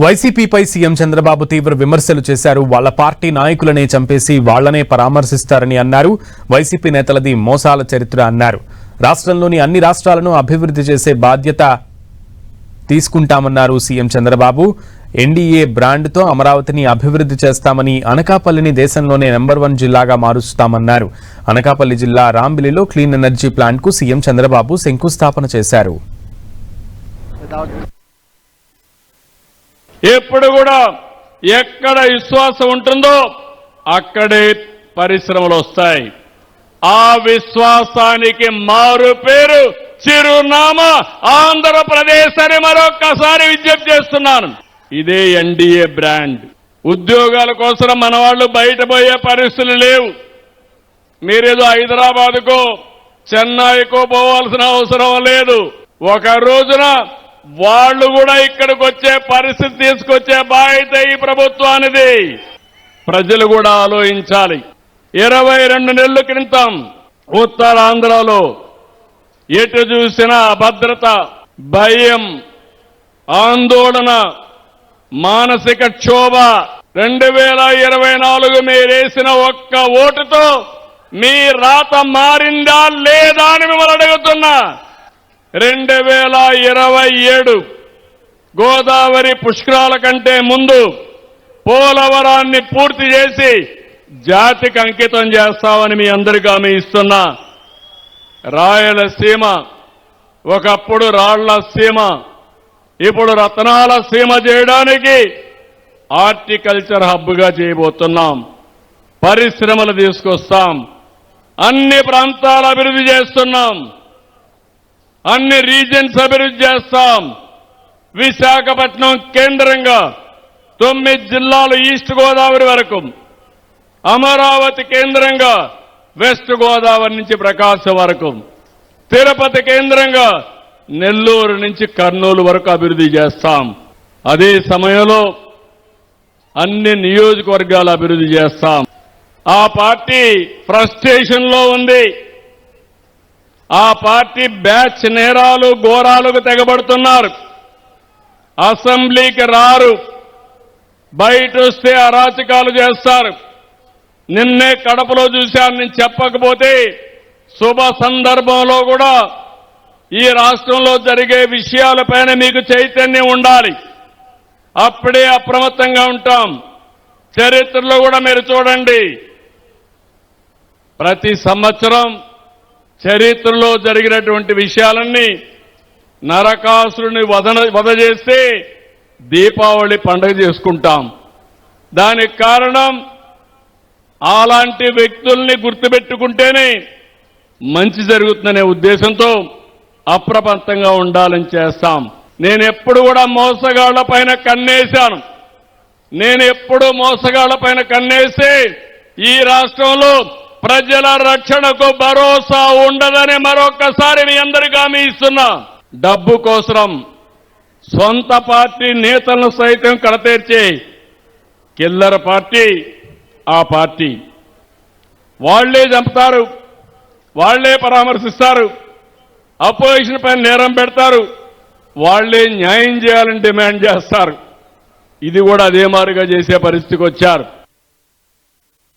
వైసీపీపై CM Chandrababu తీవ్ర విమర్శలు చేశారు. వాళ్ల పార్టీ నాయకులనే చంపేసి వాళ్లనే పరామర్శిస్తారని అన్నారు. వైసీపీ నేతలది మోసాల చరిత్ర అన్నారు. రాష్ట్రంలోని అన్ని రాష్ట్రాలను అభివృద్ధి చేసే బాధ్యత తీసుకుంటామన్నారు సీఎం చంద్రబాబు. ఎన్డీఏ బ్రాండ్తో అమరావతిని అభివృద్ధి చేస్తామని, అనకాపల్లిని దేశంలోనే నెంబర్ 1 జిల్లాగా మారుస్తామన్నారు. అనకాపల్లి జిల్లా రాంబిలిలో క్లీన్ ఎనర్జీ ప్లాంట్కు సీఎం చంద్రబాబు శంకుస్థాపన చేశారు. ఎప్పుడు కూడా ఎక్కడ విశ్వాసం ఉంటుందో అక్కడే పరిశ్రమలు వస్తాయి. ఆ విశ్వాసానికి మారు పేరు చిరునామా ఆంధ్రప్రదేశ్ అని మరొక్కసారి విజ్ఞప్తి చేస్తున్నాను. ఇదే ఎన్డీఏ బ్రాండ్. ఉద్యోగాల కోసం మన వాళ్ళు బయట పోయే పరిస్థితులు లేవు. మీరేదో హైదరాబాద్కో చెన్నైకో పోవాల్సిన అవసరం లేదు. ఒక రోజున వాళ్ళు కూడా ఇక్కడికి వచ్చే పరిస్థితి తీసుకొచ్చే బాధ్యత ఈ ప్రభుత్వానిది. ప్రజలు కూడా ఆలోచించాలి. 22 నెలల క్రితం ఉత్తరాంధ్రలో ఎటు చూసినా అభద్రత, భయం, ఆందోళన, మానసిక క్షోభ. 2024 మీరేసిన ఒక్క ఓటుతో మీ రాత మారిందా లేదా అని మిమ్మల్ని అడుగుతున్నా. 2027 గోదావరి పుష్కరాల కంటే ముందు పోలవరాన్ని పూర్తి చేసి జాతికి అంకితం చేస్తామని మీ అందరికీ హామీ ఇస్తున్నా. రాయలసీమ ఒకప్పుడు రాళ్ల సీమ, ఇప్పుడు రత్నాల సీమ చేయడానికి హార్టికల్చర్ హబ్గా చేయబోతున్నాం. పరిశ్రమలు తీసుకొస్తాం. అన్ని ప్రాంతాల అభివృద్ధి చేస్తున్నాం. అన్ని రీజన్స్ అభివృద్ధి చేస్తాం. విశాఖపట్నం కేంద్రంగా 9 జిల్లాలు ఈస్ట్ గోదావరి వరకు, అమరావతి కేంద్రంగా వెస్ట్ గోదావరి నుంచి ప్రకాశం వరకు, తిరుపతి కేంద్రంగా నెల్లూరు నుంచి కర్నూలు వరకు అభివృద్ధి చేస్తాం. అదే సమయంలో అన్ని నియోజకవర్గాలు అభివృద్ధి చేస్తాం. ఆ పార్టీ ఫ్రస్ట్రేషన్లో ఉంది. ఆ పార్టీ బ్యాచ్ నేరాలు ఘోరాలకు తెగబడుతున్నారు. అసెంబ్లీకి రారు, బయట వస్తే అరాచకాలు చేస్తారు. నిన్నే కడపలో చూశాను. నేను చెప్పకపోతే శుభ సందర్భంలో కూడా ఈ రాష్ట్రంలో జరిగే విషయాలపైన మీకు చైతన్యం ఉండాలి. అప్పుడే అప్రమత్తంగా ఉంటాం. చరిత్రలో కూడా మీరు చూడండి, ప్రతి సంవత్సరం చరిత్రలో జరిగినటువంటి విషయాలన్నీ నరకాసురుని వధ చేస్తే దీపావళి పండుగ చేసుకుంటాం. దానికి కారణం అలాంటి వ్యక్తుల్ని గుర్తుపెట్టుకుంటేనే మంచి జరుగుతుందనే ఉద్దేశంతో అప్రమత్తంగా ఉండాలని చేస్తాం. నేను ఎప్పుడు కూడా మోసగాళ్ల పైన కన్నేశాను. నేను ఎప్పుడు మోసగాళ్ల పైన కన్నేసి ఈ రాష్ట్రంలో ప్రజల రక్షణకు భరోసా ఉండదని మరొక్కసారి మీ అందరికీ హామీ ఇస్తున్నా. డబ్బు కోసం సొంత పార్టీ నేతలను సైతం కడతీర్చే కిల్లర పార్టీ ఆ పార్టీ. వాళ్లే చంపుతారు, వాళ్లే పరామర్శిస్తారు, అపోజిషన్ పైన నేరం పెడతారు, వాళ్లే న్యాయం చేయాలని డిమాండ్ చేస్తారు. ఇది కూడా అదే మాదిరిగా చేసే పరిస్థితికి వచ్చారు.